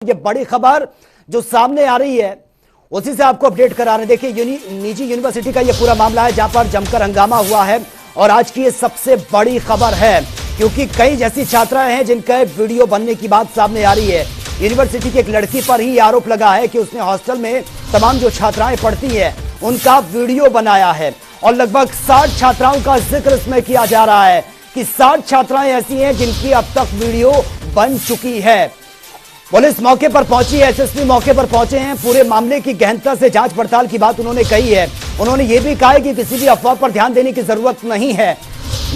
ये बड़ी खबर जो सामने आ रही है उसी से आपको अपडेट करा रहे हैं। देखिए निजी यूनिवर्सिटी का ये पूरा मामला है जहां पर जमकर हंगामा हुआ है और आज की ये सबसे बड़ी खबर है क्योंकि कई जैसी छात्राएं हैं जिनका वीडियो बनने की बात सामने आ रही है। यूनिवर्सिटी की एक लड़की पर ही आरोप लगा है कि उसने हॉस्टल में तमाम जो छात्राएं पढ़ती हैं उनका वीडियो बनाया है और लगभग 60 छात्राओं का जिक्र इसमें किया जा रहा है कि 60 छात्राएं ऐसी हैं जिनकी अब तक वीडियो बन चुकी है। पुलिस मौके पर पहुंची है, एसएसपी मौके पर पहुंचे हैं। पूरे मामले की गहनता से जांच पड़ताल की बात उन्होंने कही है। उन्होंने यह भी कहा है कि किसी भी अफवाह पर ध्यान देने की जरूरत नहीं है।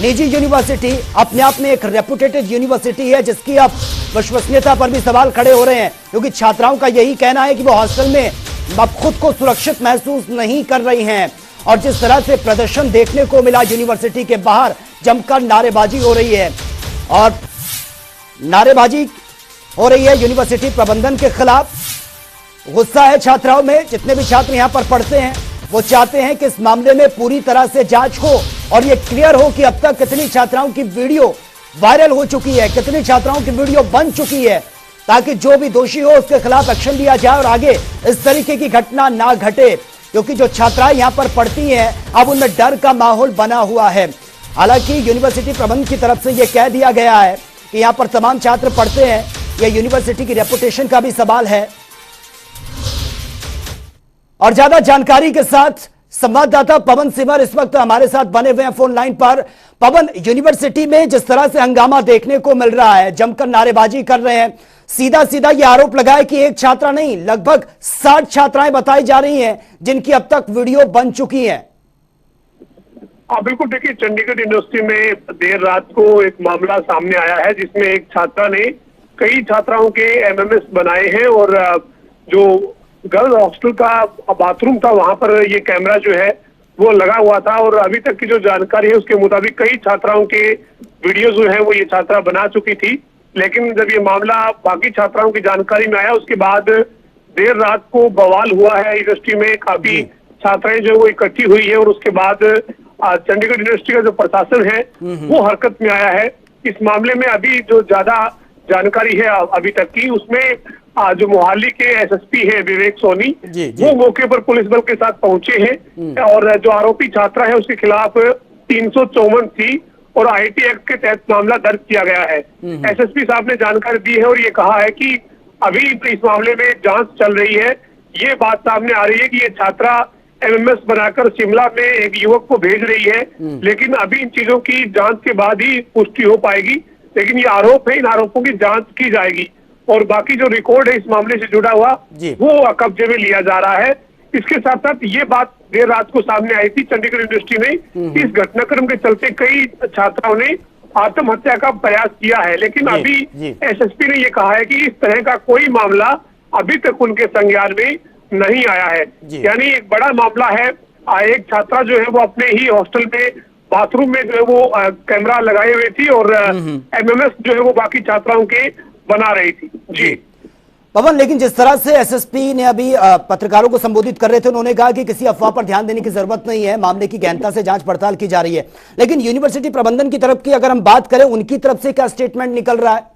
निजी यूनिवर्सिटी अपने आप में एक रेपुटेटेड यूनिवर्सिटी है जिसकी अब विश्वसनीयता पर भी सवाल खड़े हो रहे हैं क्योंकि छात्राओं का यही कहना है कि वो हॉस्टल में अब खुद को सुरक्षित महसूस नहीं कर रही हैं और जिस तरह से प्रदर्शन देखने को मिला यूनिवर्सिटी के बाहर जमकर नारेबाजी हो रही है और नारेबाजी हो रही है यूनिवर्सिटी प्रबंधन के खिलाफ। गुस्सा है छात्राओं में। जितने भी छात्र यहां पर पढ़ते हैं वो चाहते हैं कि इस मामले में पूरी तरह से जांच हो और ये क्लियर हो कि अब तक कितनी छात्राओं की वीडियो वायरल हो चुकी है, कितनी छात्राओं की वीडियो बन चुकी है, ताकि जो भी दोषी हो उसके खिलाफ एक्शन लिया जाए और आगे इस तरीके की घटना ना घटे क्योंकि जो छात्राएं यहां पर पढ़ती हैं अब उनमें डर का माहौल बना हुआ है। हालांकि यूनिवर्सिटी प्रबंधन की तरफ से यह कह दिया गया है कि यहां पर तमाम छात्र पढ़ते हैं, यह यूनिवर्सिटी की रेपुटेशन का भी सवाल है। और ज्यादा जानकारी के साथ संवाददाता पवन सिमर इस वक्त हमारे साथ बने हुए हैं फोन लाइन पर। पवन, यूनिवर्सिटी में जिस तरह से हंगामा देखने को मिल रहा है, जमकर नारेबाजी कर रहे हैं, सीधा सीधा यह आरोप लगा है कि एक छात्रा नहीं लगभग 60 छात्राएं बताई जा रही हैं जिनकी अब तक वीडियो बन चुकी हैं। हाँ बिल्कुल, देखिए चंडीगढ़ यूनिवर्सिटी में देर रात को एक मामला सामने आया है जिसमें एक छात्रा ने कई छात्राओं के एमएमएस बनाए हैं और जो गर्ल्स हॉस्टल का बाथरूम था वहां पर ये कैमरा जो है वो लगा हुआ था और अभी तक की जो जानकारी है उसके मुताबिक कई छात्राओं के वीडियो जो है वो ये छात्रा बना चुकी थी। लेकिन जब ये मामला बाकी छात्राओं की जानकारी में आया उसके बाद देर रात को बवाल हुआ है यूनिवर्सिटी में, काफी छात्राएं जो वो इकट्ठी हुई है और उसके बाद चंडीगढ़ यूनिवर्सिटी का जो प्रशासन है वो हरकत में आया है। इस मामले में अभी जो ज्यादा जानकारी है अभी तक की उसमें जो मोहाली के एसएसपी है विवेक सोनी वो मौके पर पुलिस बल के साथ पहुंचे हैं और जो आरोपी छात्रा है उसके खिलाफ 354 थी और आईटी एक्ट के तहत मामला दर्ज किया गया है। एसएसपी साहब ने जानकारी दी है और ये कहा है कि अभी इस मामले में जांच चल रही है। ये बात सामने आ रही है कि ये छात्रा एमएमएस बनाकर शिमला में एक युवक को भेज रही है, लेकिन अभी इन चीजों की जांच के बाद ही पुष्टि हो पाएगी। लेकिन ये आरोप है, इन आरोपों की जांच की जाएगी और बाकी जो रिकॉर्ड है इस मामले से जुड़ा हुआ वो कब्जे में लिया जा रहा है। इसके साथ साथ ये बात देर रात को सामने आई थी चंडीगढ़ यूनिवर्सिटी में, इस घटनाक्रम के चलते कई छात्राओं ने आत्महत्या का प्रयास किया है, लेकिन अभी एसएसपी ने ये कहा है कि इस तरह का कोई मामला अभी तक उनके संज्ञान में नहीं आया है। यानी एक बड़ा मामला है, एक छात्रा जो है वो अपने ही हॉस्टल में बाथरूम में जो है वो कैमरा लगाए हुए थी और एमएमएस जो है वो बाकी छात्राओं के बना रही थी। जी पवन, लेकिन जिस तरह से एसएसपी ने अभी पत्रकारों को संबोधित कर रहे थे उन्होंने कहा कि किसी अफवाह पर ध्यान देने की जरूरत नहीं है, मामले की गहनता से जांच पड़ताल की जा रही है। लेकिन यूनिवर्सिटी प्रबंधन की तरफ की अगर हम बात करें उनकी तरफ से क्या स्टेटमेंट निकल रहा है?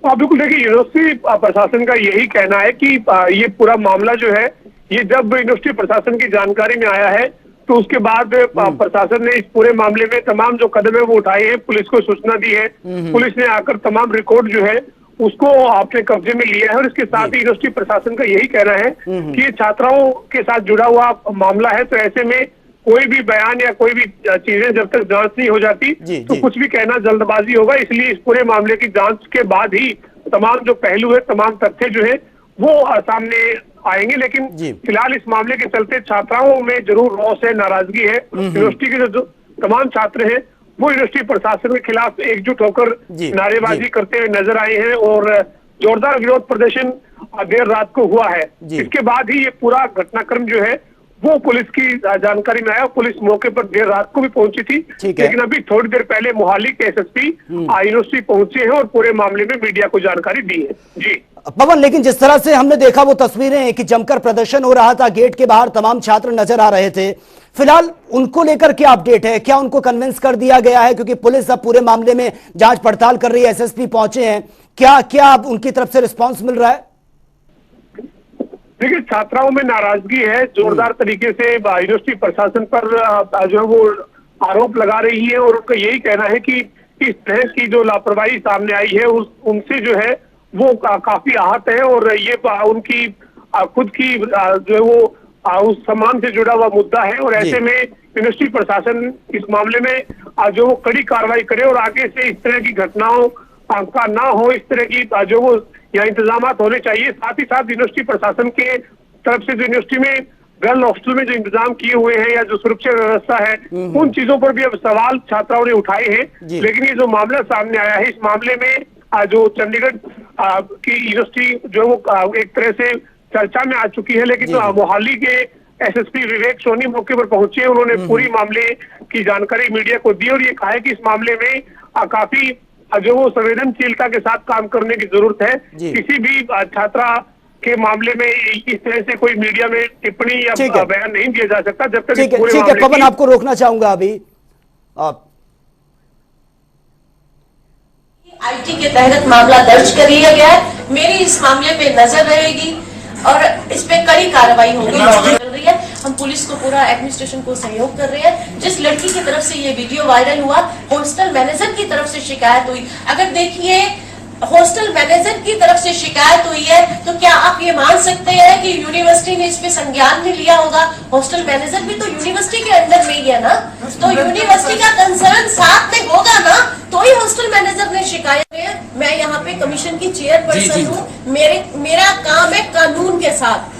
बिल्कुल, देखिए यूनिवर्सिटी प्रशासन का यही कहना है कि ये पूरा मामला जो है ये जब यूनिवर्सिटी प्रशासन की जानकारी में आया है तो उसके बाद प्रशासन ने इस पूरे मामले में तमाम जो कदम है वो उठाए हैं, पुलिस को सूचना दी है। पुलिस ने आकर तमाम रिकॉर्ड जो है उसको अपने कब्जे में लिया है और इसके साथ ही यूनिवर्सिटी प्रशासन का यही कहना है कि ये छात्राओं के साथ जुड़ा हुआ मामला है, तो ऐसे में कोई भी बयान या कोई भी चीजें जब तक जांच नहीं हो जाती तो कुछ भी कहना जल्दबाजी होगा। इसलिए इस पूरे मामले की जांच के बाद ही तमाम जो पहलू है, तमाम तथ्य जो है वो सामने आएंगे। लेकिन फिलहाल इस मामले के चलते छात्राओं में जरूर रोष है, नाराजगी है। यूनिवर्सिटी के जो तमाम छात्र हैं वो यूनिवर्सिटी प्रशासन के खिलाफ एकजुट होकर नारेबाजी करते हुए नजर आए हैं और जोरदार विरोध प्रदर्शन देर रात को हुआ है। इसके बाद ही ये पूरा घटनाक्रम जो है वो पुलिस की जानकारी में आया। पुलिस मौके पर देर रात को भी पहुंची थी, लेकिन अभी थोड़ी देर पहले मोहाली के एसएसपी यूनिवर्सिटी पहुंचे हैं और पूरे मामले में मीडिया को जानकारी दी है। जी पवन, लेकिन जिस तरह से हमने देखा वो तस्वीरें कि जमकर प्रदर्शन हो रहा था, गेट के बाहर तमाम छात्र नजर आ रहे थे, फिलहाल उनको लेकर क्या अपडेट है? क्या उनको कन्विंस कर दिया गया है? क्योंकि पुलिस अब पूरे मामले में जांच पड़ताल कर रही है, एसएसपी पहुंचे हैं, क्या क्या अब उनकी तरफ से रिस्पांस मिल रहा है? देखिए, छात्राओं में नाराजगी है, जोरदार तरीके से यूनिवर्सिटी प्रशासन पर जो है वो आरोप लगा रही है और उनका यही कहना है कि इस तरह की जो लापरवाही सामने आई है उनसे जो है वो काफी आहत है और ये उनकी खुद की जो है वो उस सम्मान से जुड़ा हुआ मुद्दा है और ऐसे में यूनिवर्सिटी प्रशासन इस मामले में जो वो कड़ी कार्रवाई करे और आगे से इस तरह की घटनाओं का ना हो, इस तरह की जो वो या इंतजाम होने चाहिए। साथ ही साथ यूनिवर्सिटी प्रशासन के तरफ से जो यूनिवर्सिटी में गर्ल हॉस्टल में जो इंतजाम किए हुए हैं या जो सुरक्षा व्यवस्था है, उन चीजों पर भी अब सवाल छात्राओं ने उठाए हैं। लेकिन ये जो मामला सामने आया है, इस मामले में जो चंडीगढ़ की यूनिवर्सिटी जो वो एक तरह से चर्चा में आ चुकी है, लेकिन मोहाली के एसएसपी विवेक सोनी मौके पर पहुंचे, उन्होंने पूरी मामले की जानकारी मीडिया को दी और ये कहा है कि इस मामले में काफी जो वो संवेदनशीलता के साथ काम करने की जरूरत है। किसी भी छात्रा के मामले में इस तरह से कोई मीडिया में टिप्पणी या बयान नहीं दिया जा सकता जब तक ठीक है पवन, आपको रोकना चाहूंगा अभी। आईटी के तहत मामला दर्ज कर लिया गया है। मेरी इस मामले पे नजर रहेगी और इस पे कड़ी कार्रवाई होगी चल रही है। हम पुलिस को पूरा एडमिनिस्ट्रेशन को सहयोग कर रहे हैं। जिस लड़की की तरफ से ये वीडियो वायरल हुआ, हॉस्टल मैनेजर की तरफ से शिकायत हुई। अगर देखिए हॉस्टल मैनेजर की तरफ से शिकायत हुई है तो क्या आप ये मान सकते हैं कि यूनिवर्सिटी ने इस पे संज्ञान नहीं लिया होगा? हॉस्टल मैनेजर भी तो यूनिवर्सिटी के अंडर में ही है ना, तो यूनिवर्सिटी का कंसर्न साथ में होगा ना, तो ही हॉस्टल मैनेजर ने शिकायत है। मैं यहाँ पे कमीशन की चेयरपर्सन हूँ, मेरा काम है कानून के साथ,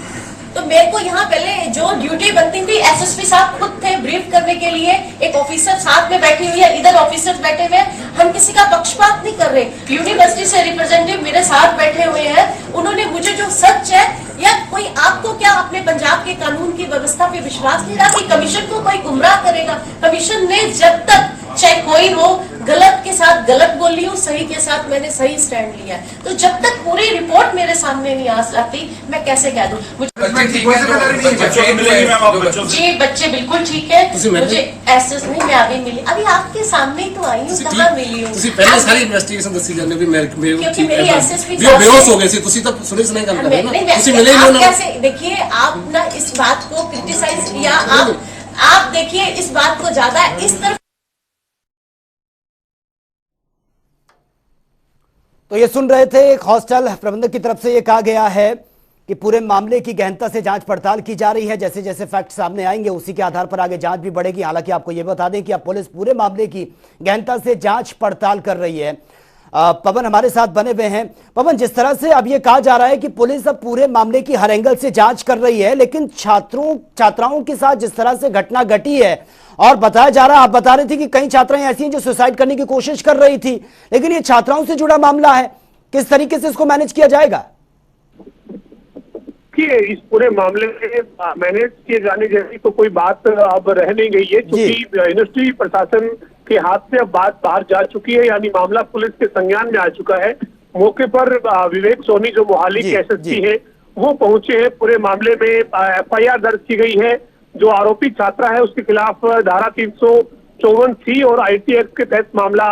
तो मेरे को यहाँ पहले जो ड्यूटी बनती थी, एसएसपी साहब खुद थे ब्रीफ करने के लिए, एक ऑफिसर साथ में बैठी हुई है, इधर ऑफिसर बैठे हुए हैं, हम किसी का पक्षपात नहीं कर रहे। यूनिवर्सिटी से रिप्रेजेंटेटिव मेरे साथ बैठे हुए हैं, उन्होंने मुझे जो सच है या कोई आपको क्या अपने पंजाब के कानून की व्यवस्था पे विश्वास नहीं रहा कि कमीशन को कोई गुमराह करेगा? कमीशन ने जब तक चाहे कोई हो गलत के साथ गलत बोल ली हूँ, सही के साथ मैंने सही स्टैंड लिया है, तो जब तक पूरी रिपोर्ट मेरे सामने नहीं आ सकती मैं कैसे कह दूं? जी बच्चे बिल्कुल ठीक है, मुझे एसेस नहीं, मैं अभी मिली, अभी आपके सामने ही तो आई हूँ, कहाँ मिली हूँ? पहले सारी इन्वेस्टिगेशन दसी जाने भी क्योंकि मेरी एसएसपी बेहोश हो गए थे, तुसी तो सुनिस नहीं कर रहे ना, तुसी मिले ही ना। कैसे देखिए आप ना इस बात को क्रिटिसाइज या आप देखिए इस बात को ज्यादा इस तरफ। तो ये सुन रहे थे, एक हॉस्टल प्रबंधक की तरफ से ये कहा गया है कि पूरे मामले की गहनता से जांच पड़ताल की जा रही है। जैसे जैसे फैक्ट सामने आएंगे उसी के आधार पर आगे जांच भी बढ़ेगी। हालांकि आपको ये बता दें कि अब पुलिस पूरे मामले की गहनता से जांच पड़ताल कर रही है। पवन हमारे साथ बने हुए हैं। पवन, जिस तरह से अब ये कहा जा रहा है कि पुलिस अब पूरे मामले की हर एंगल से जांच कर रही है, लेकिन छात्राओं के साथ जिस तरह से घटना घटी है और बताया जा रहा है, आप बता रहे थे कि कई छात्राएं ऐसी हैं जो सुसाइड करने की कोशिश कर रही थी, लेकिन ये छात्राओं से जुड़ा मामला है, किस तरीके से इसको मैनेज किया जाएगा? कि इस पूरे मामले में मैनेज किए जाने जैसी तो कोई बात अब रह नहीं गई है, क्योंकि यूनिवर्सिटी प्रशासन के हाथ से अब बात बाहर जा चुकी है, यानी मामला पुलिस के संज्ञान में आ चुका है। मौके पर विवेक सोनी जो मोहाली के एसएसपी है वो पहुंचे हैं। पूरे मामले में एफआईआर दर्ज की गई है। जो आरोपी छात्रा है उसके खिलाफ धारा 354C और आईटी एक्ट के तहत मामला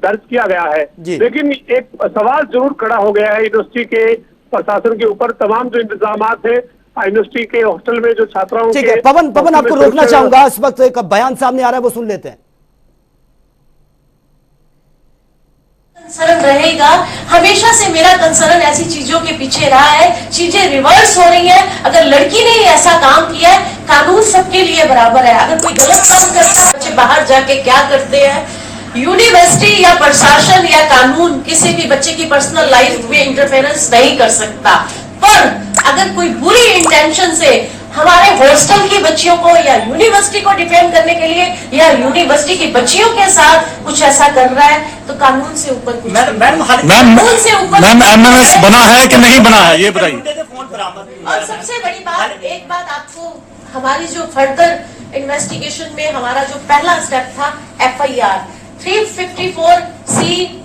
दर्ज किया गया है। लेकिन एक सवाल जरूर खड़ा हो गया है यूनिवर्सिटी के प्रशासन के ऊपर। तमाम जो इंतजाम है यूनिवर्सिटी के हॉस्टल में जो छात्राओं ठीक है पवन आपको रोकना चाहूंगा, इस वक्त एक बयान सामने आ रहा है वो सुन लेते हैं। कंसर्न रहेगा, हमेशा से मेरा कंसर्न ऐसी चीजों के पीछे रहा है। चीजें रिवर्स हो रही हैं। अगर लड़की ने ऐसा काम किया है, कानून सबके लिए बराबर है। अगर कोई गलत काम करता है, बच्चे बाहर जाके क्या करते हैं, यूनिवर्सिटी या प्रशासन या कानून किसी भी बच्चे की पर्सनल लाइफ में इंटरफेरेंस नहीं कर सकता। पर अगर कोई बुरी इंटेंशन से हमारे हॉस्टल की बच्चियों को या यूनिवर्सिटी को डिफेंड करने के लिए या यूनिवर्सिटी की बच्चियों के साथ कुछ ऐसा कर रहा है, तो कानून से ऊपर कुछ मैम एमएमएस बना है कि नहीं बना है ये बताइए। और सबसे बड़ी बात, एक बात आपको, हमारी जो फर्दर इन्वेस्टिगेशन में हमारा जो पहला स्टेप था एफआईआर, 354C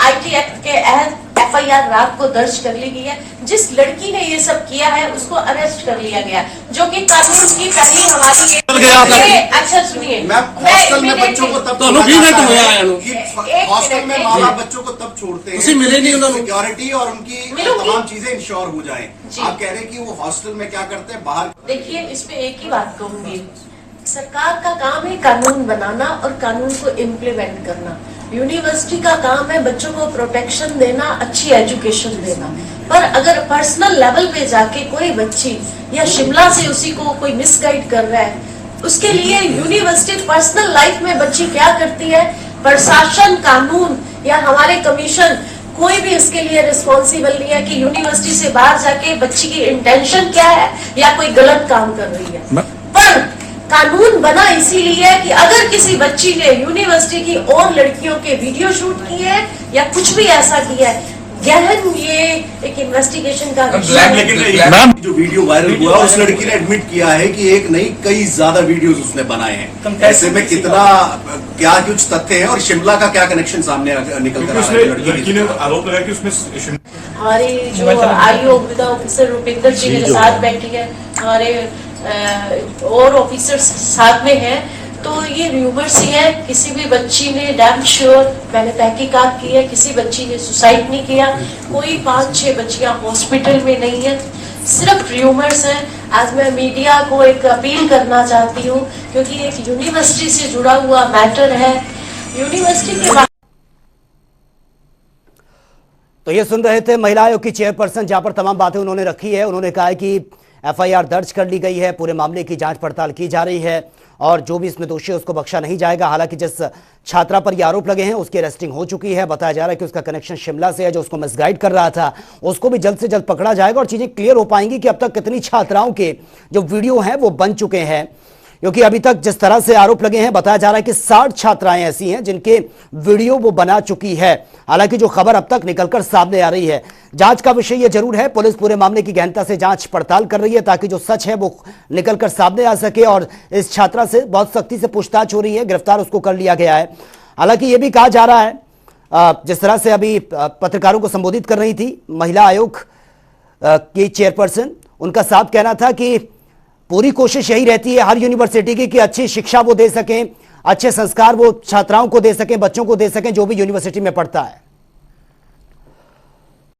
IT एक्ट के तहत FIR रात को दर्ज कर ली गई है। जिस लड़की ने ये सब किया है उसको अरेस्ट कर लिया गया, जो कि कानून की पहली हमारी। अच्छा सुनिए, हॉस्टल में बच्चों को तब हॉस्टल में माँ बाप बच्चों को तब छोड़ते हैं मिले नहीं उन्होंने सिक्योरिटी और उनकी तमाम चीजें इंश्योर हो जाए। आप कह रहे हैं कि वो हॉस्टल में क्या करते हैं बाहर। देखिए, इसमें एक ही बात कहूंगी, सरकार का काम है कानून बनाना और कानून को इम्प्लीमेंट करना। यूनिवर्सिटी का काम है बच्चों को प्रोटेक्शन देना, अच्छी एजुकेशन देना। पर अगर पर्सनल लेवल पे जाके कोई बच्ची या शिमला से उसी को कोई मिसगाइड कर रहा है, उसके लिए यूनिवर्सिटी पर्सनल लाइफ में बच्ची क्या करती है, प्रशासन, कानून या हमारे कमीशन कोई भी इसके लिए रिस्पॉन्सिबल नहीं है कि यूनिवर्सिटी से बाहर जाके बच्ची की इंटेंशन क्या है या कोई गलत काम कर रही है। पर कानून बना इसीलिए कि अगर किसी बच्ची ने यूनिवर्सिटी की और लड़कियों के वीडियो शूट किए है या कुछ भी ऐसा किया है, गहन ये एक इन्वेस्टिगेशन का लेकिन जो वीडियो वायरल हुआ उस लड़की ने एडमिट किया है कि एक नहीं कई ज्यादा वीडियोस उसने बनाए हैं। ऐसे में कितना क्या कुछ तथ्य हैं और शिमला का क्या कनेक्शन सामने निकल कर आ रहा है। लड़की ने आरोप लगाया कि उसमें हमारे जो आयोग विदा ऑफिसर रुपिंदर जी के साथ बैठी है, हमारे और ऑफिसर्स साथ में हैं, तो ये र्यूमर्स ही है। किसी भी बच्ची ने डैम श्योर, मैंने तहकीकात की है, किसी बच्ची ने सुसाइड नहीं किया। कोई 5-6 बच्चियां हॉस्पिटल में नहीं है, सिर्फ र्यूमर्स हैं। आज मैं मीडिया को एक अपील करना चाहती हूँ, क्योंकि एक यूनिवर्सिटी से जुड़ा हुआ मैटर है। यूनिवर्सिटी के तो ये सुन रहे थे महिला आयोग की चेयरपर्सन, जहां पर तमाम बातें उन्होंने रखी है। उन्होंने कहा है कि FIR दर्ज कर ली गई है, पूरे मामले की जांच पड़ताल की जा रही है और जो भी इसमें दोषी है उसको बख्शा नहीं जाएगा। हालांकि जिस छात्रा पर ये आरोप लगे हैं उसकी अरेस्टिंग हो चुकी है। बताया जा रहा है कि उसका कनेक्शन शिमला से है, जो उसको मिसगाइड कर रहा था उसको भी जल्द से जल्द पकड़ा जाएगा और चीजें क्लियर हो पाएंगी कि अब तक कितनी छात्राओं के जो वीडियो हैं वो बन चुके हैं। क्योंकि अभी तक जिस तरह से आरोप लगे हैं, बताया जा रहा है कि 60 छात्राएं ऐसी हैं जिनके वीडियो वो बना चुकी है। हालांकि जो खबर अब तक निकलकर सामने आ रही है, जांच का विषय ये जरूर है। पुलिस पूरे मामले की गहनता से जांच पड़ताल कर रही है ताकि जो सच है वो निकलकर सामने आ सके। और इस छात्रा से बहुत सख्ती से पूछताछ हो रही है, गिरफ्तार उसको कर लिया गया है। हालांकि ये भी कहा जा रहा है, जिस तरह से अभी पत्रकारों को संबोधित कर रही थी महिला आयोग की चेयरपर्सन, उनका साफ कहना था कि पूरी कोशिश यही रहती है हर यूनिवर्सिटी की कि अच्छी शिक्षा वो दे सकें, अच्छे संस्कार वो छात्राओं को दे सकें, बच्चों को दे सकें जो भी यूनिवर्सिटी में पढ़ता है।